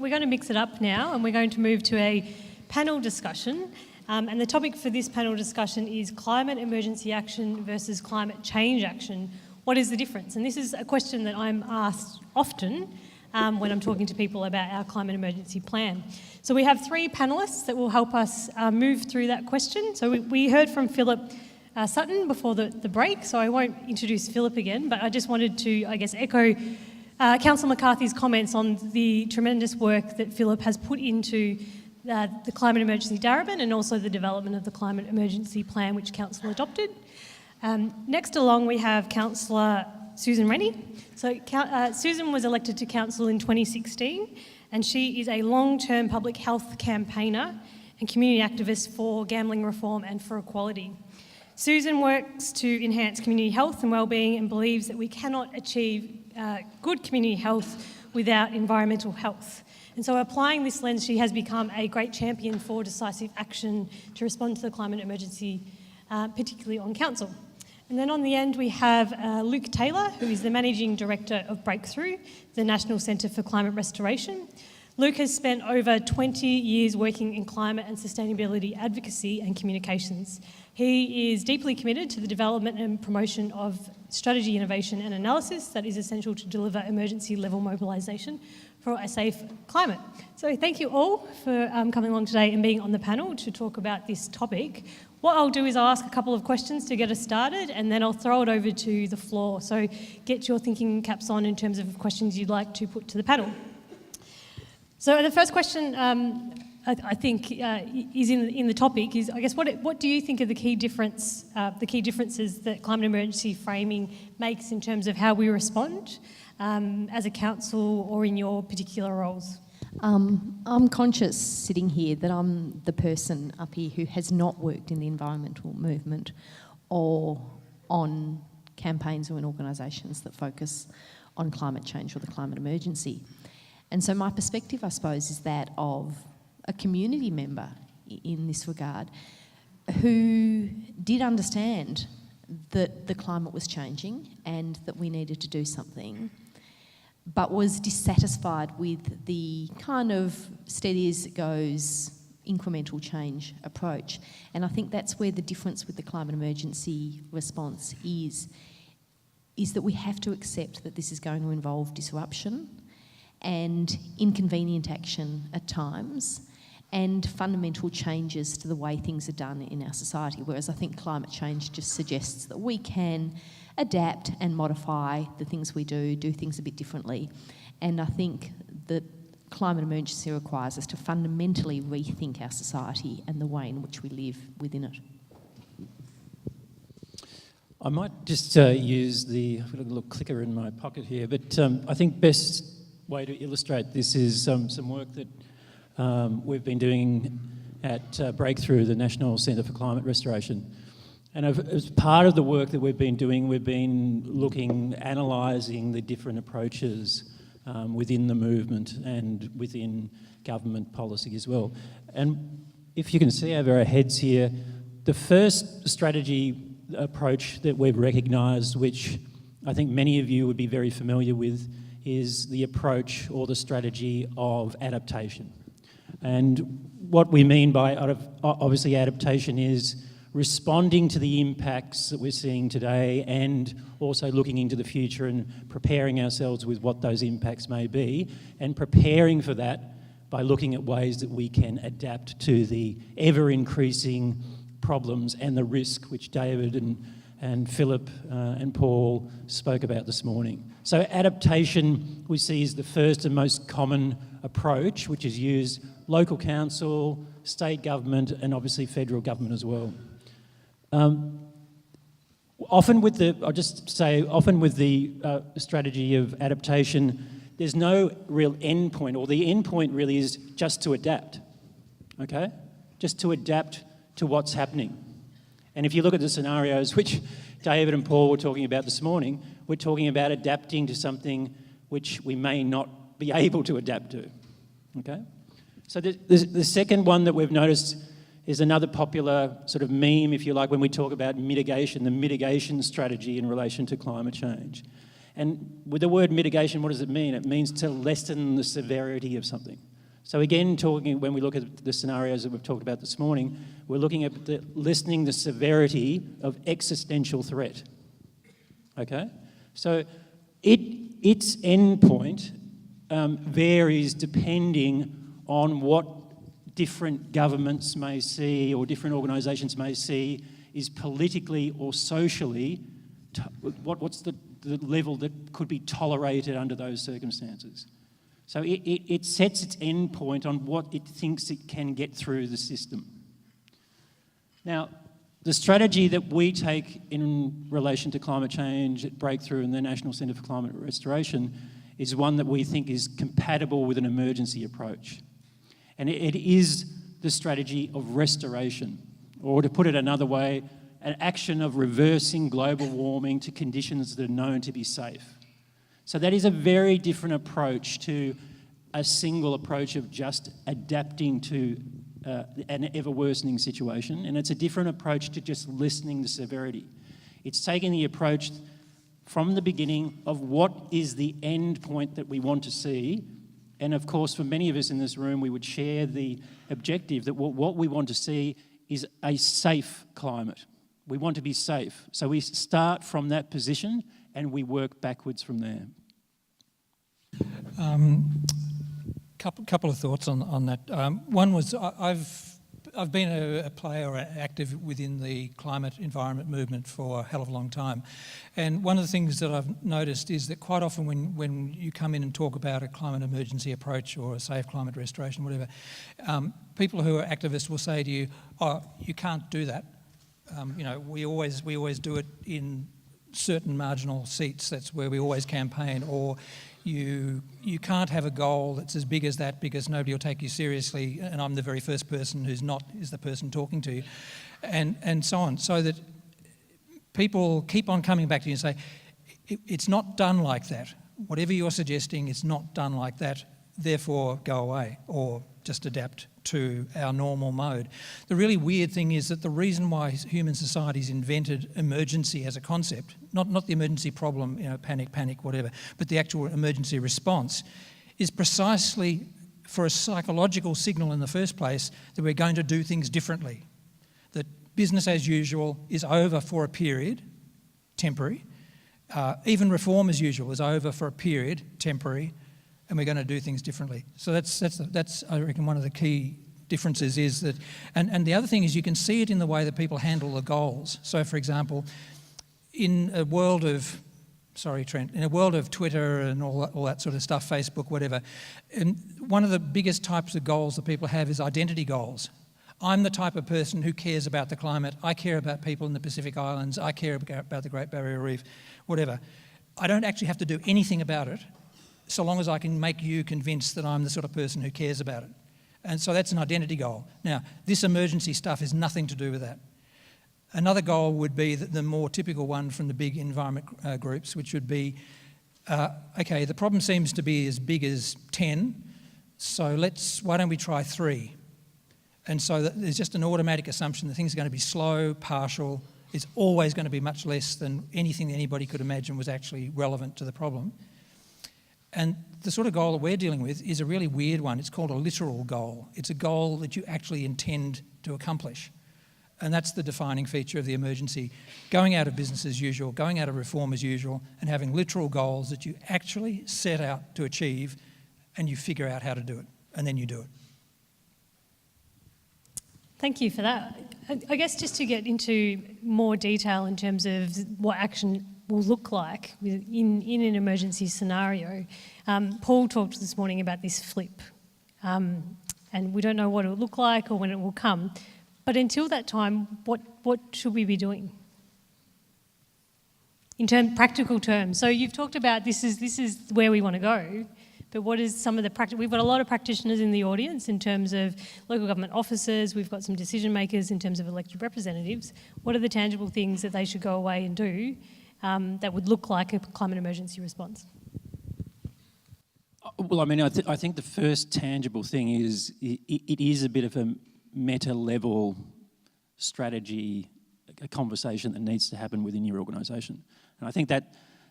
we're going to mix it up now, and we're going to move to a panel discussion. And the topic for this panel discussion is climate emergency action versus climate change action. What is the difference? And this is a question that I'm asked often when I'm talking to people about our climate emergency plan. So we have three panellists that will help us move through that question. So we heard from Philip Sutton before the break, so I won't introduce Philip again, but I just wanted to, I guess, echo Councillor McCarthy's comments on the tremendous work that Philip has put into the climate emergency Darebin and also the development of the climate emergency plan which Council adopted. Next along we have Councillor Susan Rennie. So Susan was elected to Council in 2016 and she is a long-term public health campaigner and community activist for gambling reform and for equality. Susan works to enhance community health and wellbeing and believes that we cannot achieve good community health without environmental health. And so applying this lens, she has become a great champion for decisive action to respond to the climate emergency, particularly on Council. And then on the end we have Luke Taylor, who is the Managing Director of Breakthrough, the National Centre for Climate Restoration. Luke has spent over 20 years working in climate and sustainability advocacy and communications. He is deeply committed to the development and promotion of strategy, innovation and analysis that is essential to deliver emergency level mobilisation for a safe climate. So thank you all for coming along today and being on the panel to talk about this topic. What I'll do is I'll ask a couple of questions to get us started and then I'll throw it over to the floor. So get your thinking caps on in terms of questions you'd like to put to the panel. So the first question I think is in the topic is, I guess, what do you think are the key differences that climate emergency framing makes in terms of how we respond as a council or in your particular roles? I'm conscious sitting here that I'm the person up here who has not worked in the environmental movement or on campaigns or in organisations that focus on climate change or the climate emergency. And so my perspective, I suppose, is that of a community member in this regard who did understand that the climate was changing and that we needed to do something, but was dissatisfied with the kind of steady as it goes incremental change approach. And I think that's where the difference with the climate emergency response is that we have to accept that this is going to involve disruption and inconvenient action at times and fundamental changes to the way things are done in our society, whereas I think climate change just suggests that we can adapt and modify the things we do things a bit differently. And I think that climate emergency requires us to fundamentally rethink our society and the way in which we live within it. I might just use I've got a little clicker in my pocket here, but I think best way to illustrate this is some work that we've been doing at Breakthrough, the National Centre for Climate Restoration. And as part of the work that we've been doing, we've been analysing the different approaches within the movement and within government policy as well. And if you can see over our heads here, the first strategy approach that we've recognised, which I think many of you would be very familiar with, is the approach or the strategy of adaptation. And what we mean by obviously adaptation is responding to the impacts that we're seeing today and also looking into the future and preparing ourselves with what those impacts may be and preparing for that by looking at ways that we can adapt to the ever-increasing problems and the risk which David and Philip and Paul spoke about this morning. So adaptation we see is the first and most common approach, which is used local council, state government and obviously federal government as well. Often with the strategy of adaptation, there's no real end point, or the end point really is just to adapt, okay? Just to adapt to what's happening. And if you look at the scenarios which David and Paul were talking about this morning, we're talking about adapting to something which we may not be able to adapt to, okay? So the second one that we've noticed is another popular sort of meme, if you like, when we talk about mitigation, the mitigation strategy in relation to climate change. And with the word mitigation, what does it mean? It means to lessen the severity of something. So again, when we look at the scenarios that we've talked about this morning, we're looking at lessening the severity of existential threat. Okay? So its endpoint varies depending on what different governments may see or different organisations may see is politically or socially, what's the level that could be tolerated under those circumstances. So it sets its endpoint on what it thinks it can get through the system. Now, the strategy that we take in relation to climate change at Breakthrough and the National Centre for Climate Restoration is one that we think is compatible with an emergency approach. And it is the strategy of restoration, or to put it another way, an action of reversing global warming to conditions that are known to be safe. So that is a very different approach to a single approach of just adapting to an ever-worsening situation, and it's a different approach to just lessening the severity. It's taking the approach from the beginning of what is the end point that we want to see, and of course for many of us in this room we would share the objective that what we want to see is a safe climate. We want to be safe. So we start from that position and we work backwards from there. Couple of thoughts on that. One was I've been a player or active within the climate environment movement for a hell of a long time, and one of the things that I've noticed is that quite often when you come in and talk about a climate emergency approach or a safe climate restoration, whatever, people who are activists will say to you, "Oh, you can't do that. We always do it in certain marginal seats. That's where we always campaign." Or you can't have a goal that's as big as that because nobody will take you seriously, and I'm the very first person who's not is the person talking to you, and so on. So that people keep on coming back to you and say, it's not done like that. Whatever you're suggesting, it's not done like that. Therefore, go away or just adapt to our normal mode. The really weird thing is that the reason why human society's invented emergency as a concept, not the emergency problem, panic, whatever, but the actual emergency response, is precisely for a psychological signal in the first place that we're going to do things differently. That business as usual is over for a period, temporary. Even reform as usual is over for a period, temporary, and we're going to do things differently. So that's I reckon one of the key differences is that, and the other thing is you can see it in the way that people handle the goals. So for example, in a world of, in a world of Twitter and all that sort of stuff, Facebook, whatever, and one of the biggest types of goals that people have is identity goals. I'm the type of person who cares about the climate. I care about people in the Pacific Islands. I care about the Great Barrier Reef, whatever. I don't actually have to do anything about it, so long as I can make you convinced that I'm the sort of person who cares about it. And so that's an identity goal. Now, this emergency stuff has nothing to do with that. Another goal would be the more typical one from the big environment groups, which would be, okay, the problem seems to be as big as 10, so why don't we try 3? And so there's just an automatic assumption that things are going to be slow, partial. It's always going to be much less than anything that anybody could imagine was actually relevant to the problem. And the sort of goal that we're dealing with is a really weird one. It's called a literal goal. It's a goal that you actually intend to accomplish. And that's the defining feature of the emergency. Going out of business as usual, going out of reform as usual, and having literal goals that you actually set out to achieve, and you figure out how to do it, and then you do it. Thank you for that. I guess just to get into more detail in terms of what action will look like in an emergency scenario. Paul talked this morning about this flip, and we don't know what it will look like or when it will come. But until that time, what should we be doing? In practical terms. So you've talked about this is where we want to go, but what is some of the practice? We've got a lot of practitioners in the audience in terms of local government officers. We've got some decision makers in terms of elected representatives. What are the tangible things that they should go away and do that would look like a climate emergency response? Well, I mean, I think the first tangible thing is it is a bit of a meta-level strategy, a conversation that needs to happen within your organisation. And I think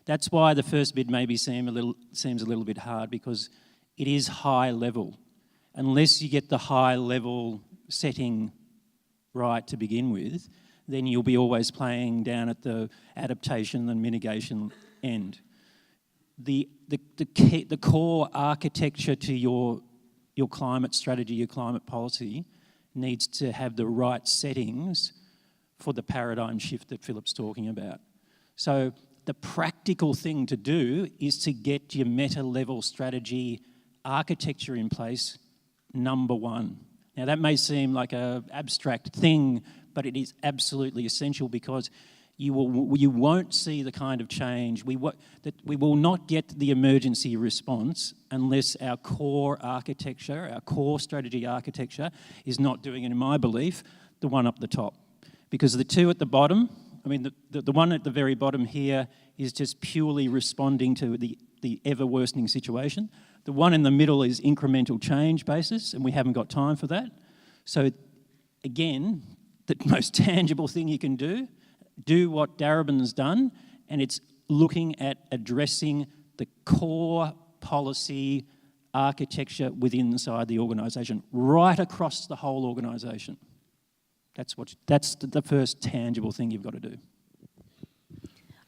that's why the first bit maybe seems a little bit hard, because it is high level. unless you get the high level setting right to begin with, then you'll be always playing down at the adaptation and mitigation end. The core architecture to your climate strategy, your climate policy, needs to have the right settings for the paradigm shift that Philip's talking about. So the practical thing to do is to get your meta-level strategy architecture in place, number one. Now that may seem like an abstract thing, but it is absolutely essential, because you won't see the kind of change, we will not get the emergency response unless our core architecture, our core strategy architecture is not doing it, in my belief, the one up the top. Because the two at the bottom, I mean, the one at the very bottom here is just purely responding to the ever worsening situation. The one in the middle is incremental change basis, and we haven't got time for that. So again, the most tangible thing you can do what Darebin's done, and it's looking at addressing the core policy architecture within inside the organisation, right across the whole organisation. That's the first tangible thing you've got to do.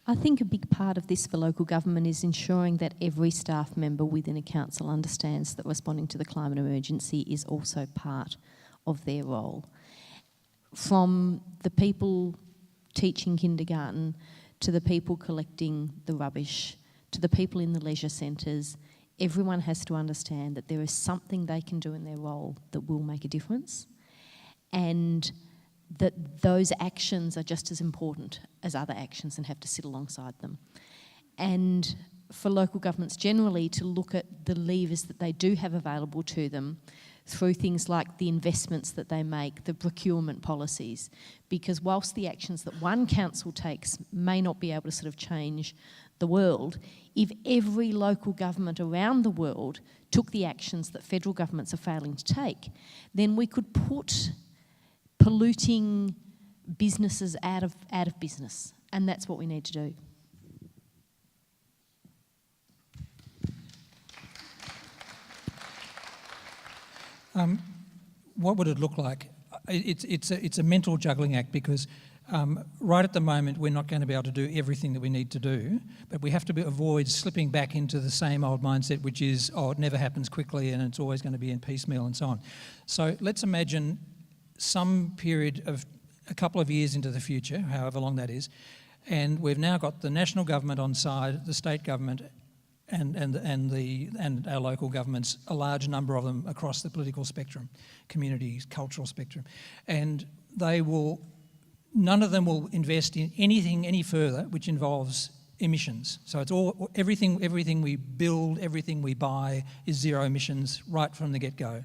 I think a big part of this for local government is ensuring that every staff member within a council understands that responding to the climate emergency is also part of their role. From the people teaching kindergarten, to the people collecting the rubbish, to the people in the leisure centres, everyone has to understand that there is something they can do in their role that will make a difference, and that those actions are just as important as other actions and have to sit alongside them. And for local governments generally to look at the levers that they do have available to them through things like the investments that they make, the procurement policies, because whilst the actions that one council takes may not be able to sort of change the world, if every local government around the world took the actions that federal governments are failing to take, then we could put polluting businesses out of business, and that's what we need to do. What would it look like? It's a mental juggling act, because right at the moment we're not going to be able to do everything that we need to do, but we have to avoid slipping back into the same old mindset, which is, oh, it never happens quickly and it's always going to be in piecemeal and so on. So let's imagine some period of a couple of years into the future, however long that is, and we've now got the national government on side, the state government, and our local governments, a large number of them across the political spectrum, communities, cultural spectrum, and none of them will invest in anything any further which involves emissions. So it's all everything we build, everything we buy is zero emissions right from the get-go.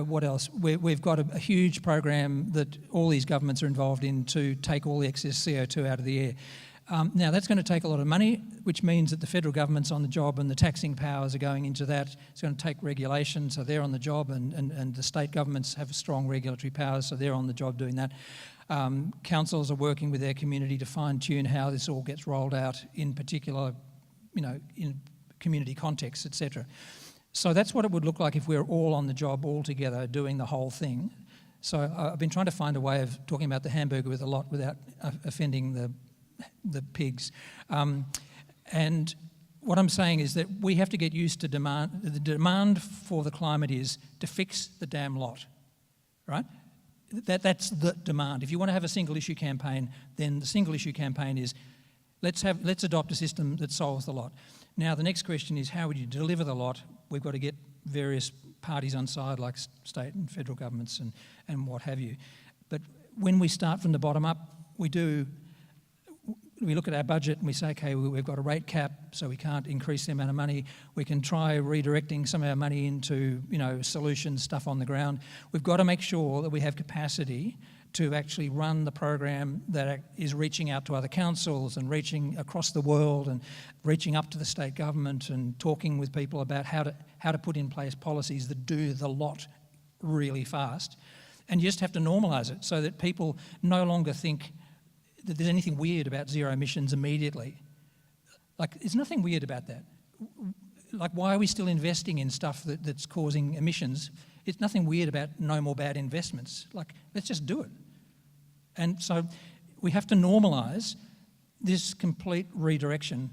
What else? We've got a huge program that all these governments are involved in to take all the excess CO2 out of the air. Now that's going to take a lot of money, which means that the federal government's on the job and the taxing powers are going into that. It's going to take regulation, so they're on the job, and the state governments have strong regulatory powers, so they're on the job doing that. Councils are working with their community to fine-tune how this all gets rolled out in particular, in community contexts, etc. So that's what it would look like if we're all on the job, all together, doing the whole thing. So I've been trying to find a way of talking about the hamburger with a lot without offending the pigs. And what I'm saying is that we have to get used to demand. The demand for the climate is to fix the damn lot, right? That's the demand. If you want to have a single issue campaign, then the single issue campaign is let's adopt a system that solves the lot. Now the next question is, how would you deliver the lot? We've got to get various parties on side, like state and federal governments and what have you. But when we start from the bottom up, we look at our budget and we say, okay, we've got a rate cap, so we can't increase the amount of money. We can try redirecting some of our money into, solutions, stuff on the ground. We've got to make sure that we have capacity to actually run the program that is reaching out to other councils and reaching across the world and reaching up to the state government and talking with people about how to put in place policies that do the lot really fast. And you just have to normalise it so that people no longer think that there's anything weird about zero emissions immediately. Like, there's nothing weird about that. like, why are we still investing in stuff that's causing emissions? It's nothing weird about no more bad investments. Like, let's just do it. And so we have to normalise this complete redirection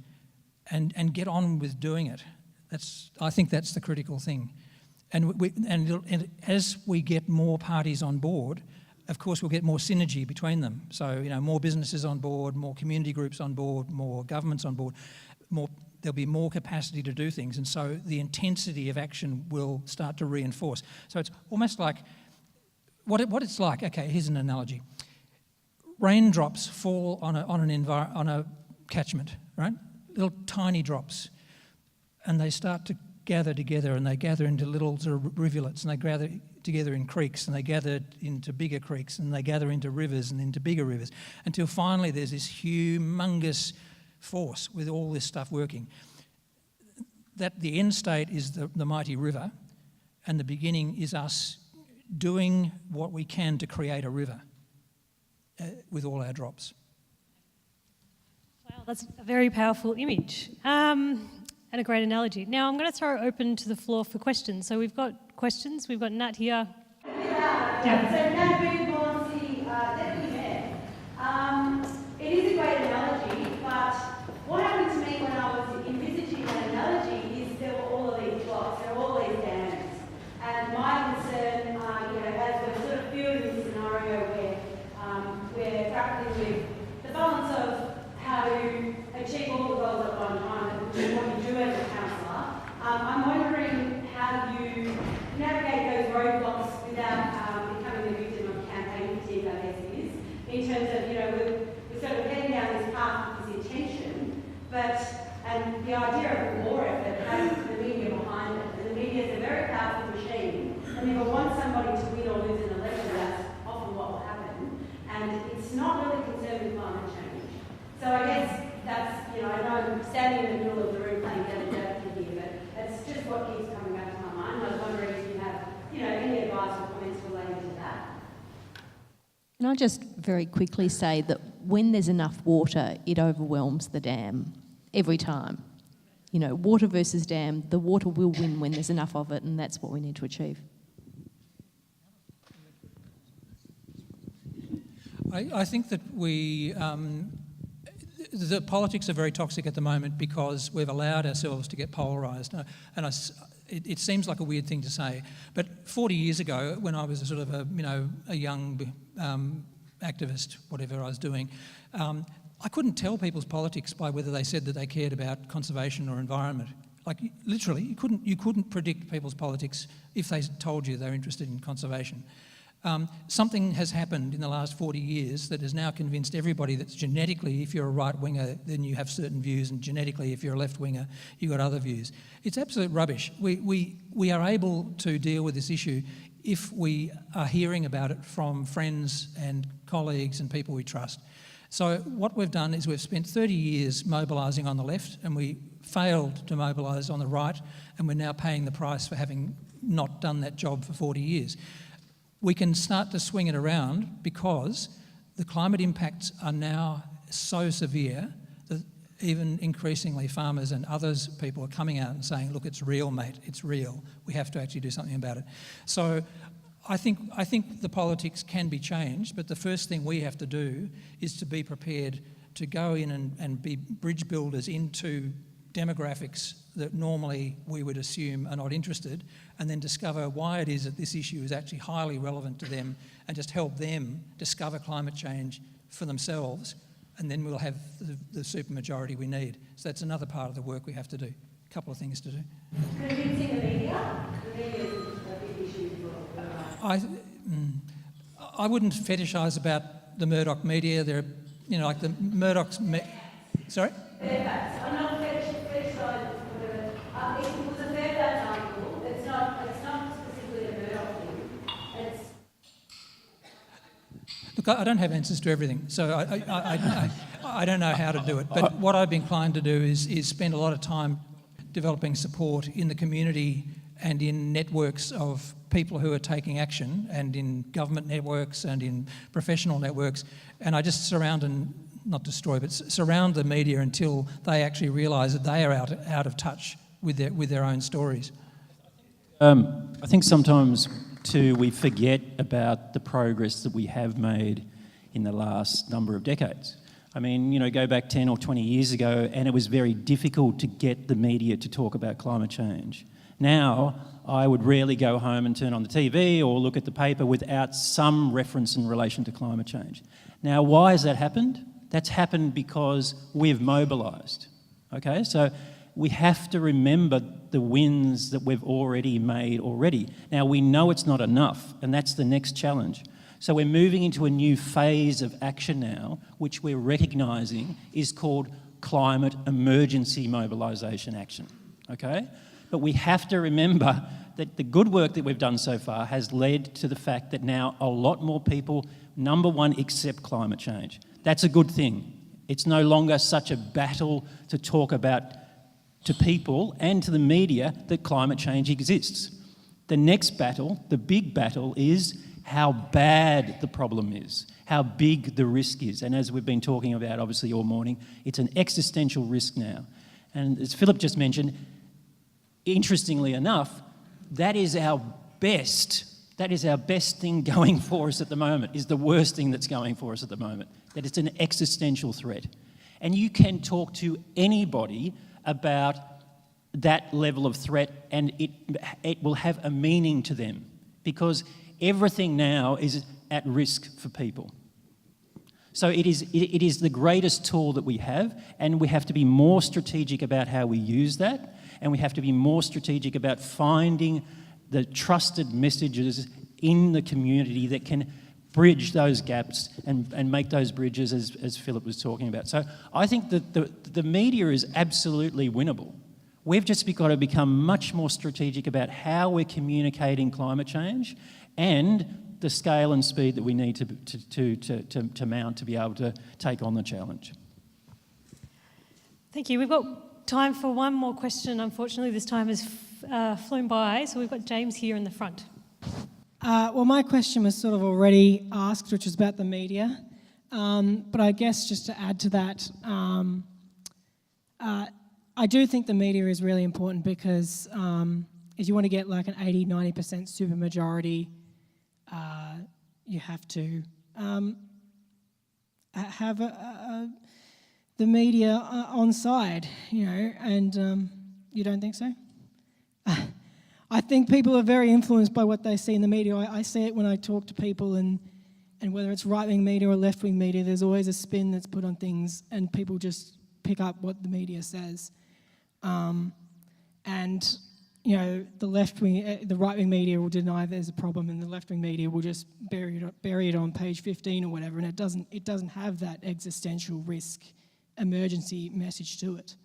and get on with doing it. I think that's the critical thing. And as we get more parties on board, of course we'll get more synergy between them. So, more businesses on board, more community groups on board, more governments on board, there'll be more capacity to do things, and so the intensity of action will start to reinforce. So it's almost like, what it's like, okay, here's an analogy. Raindrops fall on a catchment, right? Little tiny drops, and they start to gather together, and they gather into little sort of rivulets, and they gather together in creeks, and they gather into bigger creeks, and they gather into rivers and into bigger rivers, until finally there's this humongous force with all this stuff working. That the end state is the mighty river, and the beginning is us doing what we can to create a river with all our drops. Wow, that's a very powerful image and a great analogy. Now I'm going to throw it open to the floor for questions. So we've got questions. We've got Nat here. Yeah. So Nat Booth, Deputy Mayor. It is a great analogy, but what happened to me when I was envisaging that analogy is there were all of these blocks, there were all these dams. And my concern, as we're sort of viewing this scenario where we're grappling with the balance of how to achieve all the goals at one time, and what you do as a councillor, I'm wondering how you navigate those roadblocks without becoming the victim of campaign fatigue, I guess it is, in terms of, we're sort of heading down this path with this intention, and the idea of war effort has the media behind it, and the media is a very powerful machine, and if it wants somebody to win or lose an election, that's often what will happen, and it's not really concerned with climate change. So I guess that's, I know I'm standing in the middle of the room playing devil's advocate here, but that's just what keeps coming back to my mind. I was wondering if you have, any advice or comments related to that. Can I just very quickly say that when there's enough water, it overwhelms the dam every time. Water versus dam, the water will win when there's enough of it, and that's what we need to achieve. I think that the politics are very toxic at the moment because we've allowed ourselves to get polarised. And it seems like a weird thing to say, but 40 years ago, when I was a sort of a young activist, whatever I was doing, I couldn't tell people's politics by whether they said that they cared about conservation or environment. Like, literally, you couldn't predict people's politics if they told you they're interested in conservation. Something has happened in the last 40 years that has now convinced everybody that genetically, if you're a right-winger, then you have certain views, and genetically, if you're a left-winger, you've got other views. It's absolute rubbish. We are able to deal with this issue if we are hearing about it from friends and colleagues and people we trust. So what we've done is we've spent 30 years mobilising on the left, and we failed to mobilise on the right, and we're now paying the price for having not done that job for 40 years. We can start to swing it around because the climate impacts are now so severe that even increasingly farmers and people are coming out and saying, look, it's real, mate, it's real. We have to actually do something about it. So I think the politics can be changed, but the first thing we have to do is to be prepared to go in and be bridge builders into demographics that normally we would assume are not interested, and then discover why it is that this issue is actually highly relevant to them, and just help them discover climate change for themselves, and then we'll have the supermajority we need. So that's another part of the work we have to do. A couple of things to do. Convincing the media? The media is a big issue for I wouldn't fetishise about the Murdoch media. They're, like the Murdoch's... Sorry? Fairfax. I'm not fetishising whatever. It was a Fairfax article. It's not specifically a Murdoch thing. Look, I don't have answers to everything, so I don't know how to do it. But what I'd be inclined to do is spend a lot of time developing support in the community and in networks of people who are taking action, and in government networks and in professional networks, and I just surround the media until they actually realise that they are out of touch with their own stories. I think sometimes too we forget about the progress that we have made in the last number of decades. I mean, go back 10 or 20 years ago and it was very difficult to get the media to talk about climate change. Now, I would rarely go home and turn on the TV or look at the paper without some reference in relation to climate change. Now, why has that happened? That's happened because we've mobilised, okay? So we have to remember the wins that we've already made already. Now, we know it's not enough, and that's the next challenge. So we're moving into a new phase of action now, which we're recognising is called climate emergency mobilisation action, okay? But we have to remember that the good work that we've done so far has led to the fact that now a lot more people, number one, accept climate change. That's a good thing. It's no longer such a battle to talk about to people and to the media that climate change exists. The next battle, the big battle, is how bad the problem is, how big the risk is. And as we've been talking about obviously all morning, it's an existential risk now. And as Philip just mentioned, interestingly enough, that is our best thing going for us at the moment, is the worst thing that's going for us at the moment, that it's an existential threat. And you can talk to anybody about that level of threat and it will have a meaning to them, because everything now is at risk for people. So it is the greatest tool that we have, and we have to be more strategic about how we use that, and we have to be more strategic about finding the trusted messages in the community that can bridge those gaps and make those bridges as Philip was talking about. So I think that the media is absolutely winnable. We've just got to become much more strategic about how we're communicating climate change and the scale and speed that we need to mount to be able to take on the challenge. Thank you. We've got time for one more question. Unfortunately, this time has flown by, so we've got James here in the front. Well, my question was sort of already asked, which was about the media. But I guess just to add to that, I do think the media is really important because if you want to get like an 80-90% supermajority, you have to have the media on side, and you don't think so? I think people are very influenced by what they see in the media. I see it when I talk to people, and whether it's right-wing media or left-wing media, there's always a spin that's put on things, and people just pick up what the media says. The right-wing media will deny there's a problem, and the left-wing media will just bury it on page 15 or whatever, and it doesn't have that existential risk emergency message to it.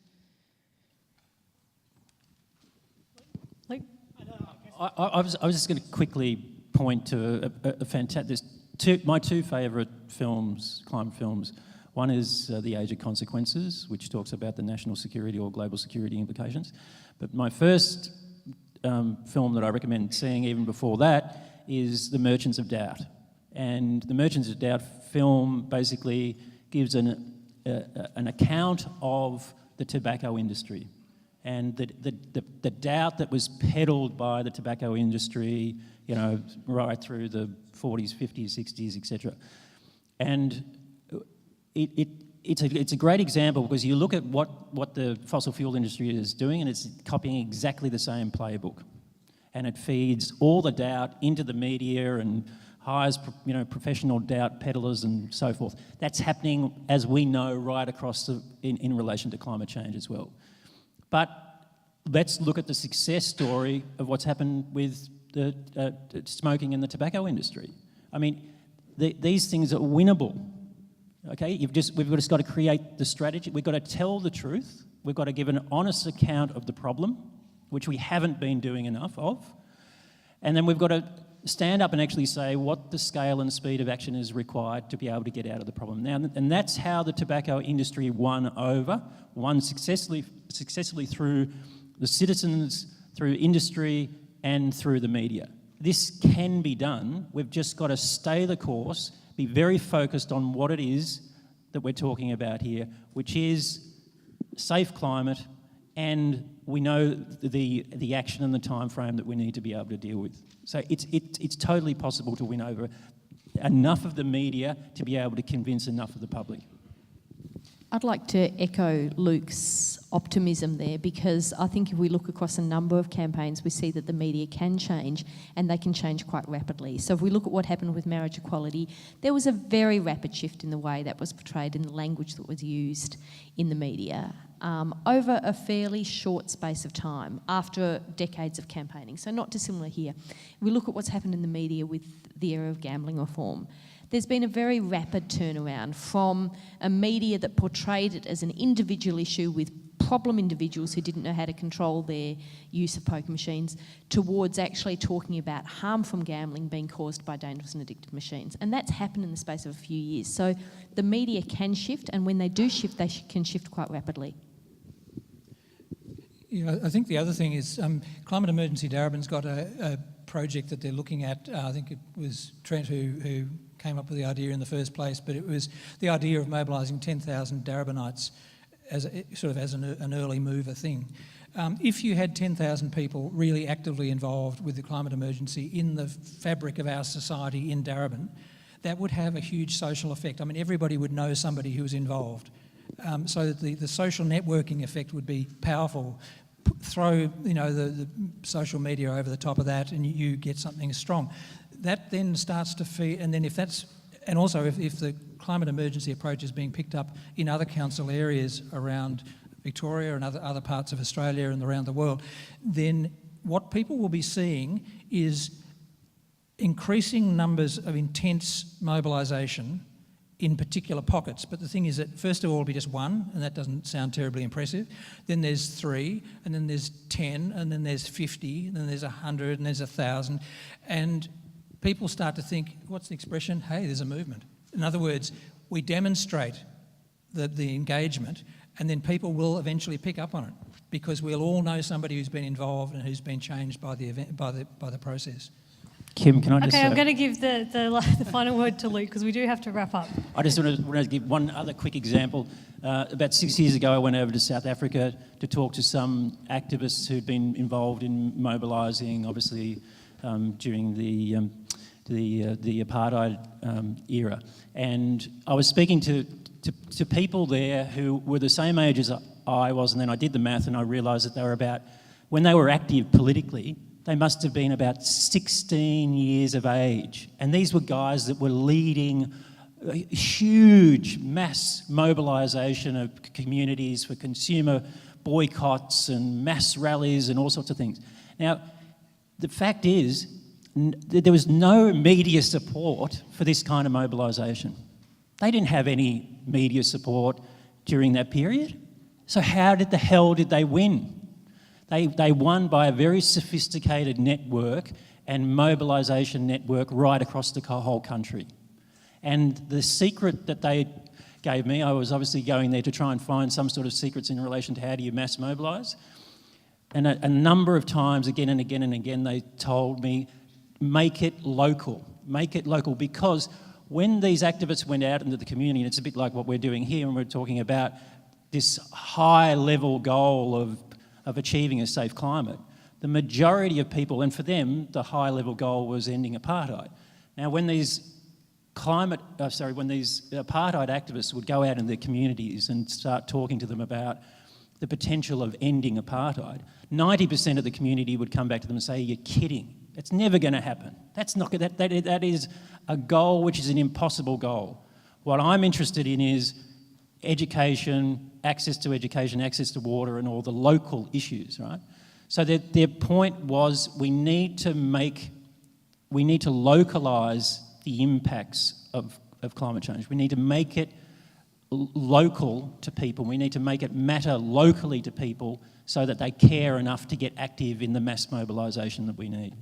I was just going to quickly point to a fantastic. My two favourite films, climate films. One is The Age of Consequences, which talks about the national security or global security implications. But my first film that I recommend seeing even before that is The Merchants of Doubt. And The Merchants of Doubt film basically gives an account of the tobacco industry and the doubt that was peddled by the tobacco industry, right through the 40s, 50s, 60s, etc. And it's a great example because you look at what the fossil fuel industry is doing, and it's copying exactly the same playbook, and it feeds all the doubt into the media and hires professional doubt peddlers and so forth. That's happening, as we know, right across in relation to climate change as well. But let's look at the success story of what's happened with the smoking in the tobacco industry. I mean, these things are winnable. Okay, we've just got to create the strategy. We've got to tell the truth. We've got to give an honest account of the problem, which we haven't been doing enough of. And then we've got to stand up and actually say what the scale and speed of action is required to be able to get out of the problem. Now, and that's how the tobacco industry won successfully through the citizens, through industry, and through the media. This can be done. We've just got to stay the course, be very focused on what it is that we're talking about here, which is safe climate and we know the action and the time frame that we need to be able to deal with. So it's totally possible to win over enough of the media to be able to convince enough of the public. I'd like to echo Luke's optimism there, because I think if we look across a number of campaigns, we see that the media can change, and they can change quite rapidly. So if we look at what happened with marriage equality, there was a very rapid shift in the way that was portrayed, in the language that was used in the media over a fairly short space of time after decades of campaigning. So not dissimilar here. If we look at what's happened in the media with the era of gambling reform, there's been a very rapid turnaround from a media that portrayed it as an individual issue with problem individuals who didn't know how to control their use of poker machines, towards actually talking about harm from gambling being caused by dangerous and addictive machines. And that's happened in the space of a few years. So the media can shift, and when they do shift, they can shift quite rapidly. Yeah, I think the other thing is Climate Emergency Darebin's got a project that they're looking at. I think it was Trent who came up with the idea in the first place, but it was the idea of mobilising 10,000 Darebinites as an early mover thing. If you had 10,000 people really actively involved with the climate emergency in the fabric of our society in Darebin, that would have a huge social effect. I mean, everybody would know somebody who was involved. So that the social networking effect would be powerful. Throw the social media over the top of that, and you get something strong. That then starts to feed, and then if the climate emergency approach is being picked up in other council areas around Victoria and other parts of Australia and around the world, then what people will be seeing is increasing numbers of intense mobilisation in particular pockets. But the thing is that first of all, it'll be just one, and that doesn't sound terribly impressive. Then there's 3, and then there's 10, and then there's 50, and then there's 100, and there's 1,000. And people start to think, what's the expression? Hey, there's a movement. In other words, we demonstrate the engagement, and then people will eventually pick up on it, because we'll all know somebody who's been involved and who's been changed by the event, by the process. Kim, can I just... Okay, I'm going to give the final word to Luke, because we do have to wrap up. I just want to give one other quick example. About 6 years ago, I went over to South Africa to talk to some activists who'd been involved in mobilising, obviously, during the apartheid era. And I was speaking to people there who were the same age as I was, and then I did the math and I realised that they were about, when they were active politically, they must have been about 16 years of age. And these were guys that were leading a huge mass mobilisation of communities for consumer boycotts and mass rallies and all sorts of things. Now, the fact is, there was no media support for this kind of mobilisation. They didn't have any media support during that period. So how the hell did they win? They won by a very sophisticated network and mobilisation network right across the whole country. And the secret that they gave me, I was obviously going there to try and find some sort of secrets in relation to how do you mass mobilise. And a number of times, again and again and again, they told me, make it local, because when these activists went out into the community, and it's a bit like what we're doing here, and we're talking about this high-level goal of achieving a safe climate, the majority of people, and for them, the high-level goal was ending apartheid. Now, when these apartheid activists would go out in their communities and start talking to them about the potential of ending apartheid, 90% of the community would come back to them and say, "You're kidding. It's never going to happen. That is a goal which is an impossible goal." What I'm interested in is education, access to water, and all the local issues, right? So their point was we need to localise the impacts of climate change. We need to make it local to people. We need to make it matter locally to people so that they care enough to get active in the mass mobilisation that we need.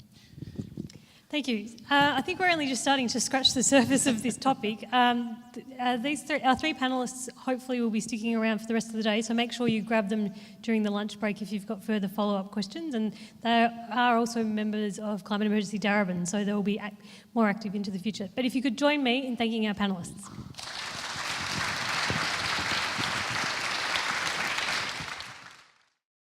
Thank you. I think we're only just starting to scratch the surface of this topic. Our 3 panellists hopefully will be sticking around for the rest of the day, so make sure you grab them during the lunch break if you've got further follow-up questions. And they are also members of Climate Emergency Darebin, so they'll be more active into the future. But if you could join me in thanking our panellists.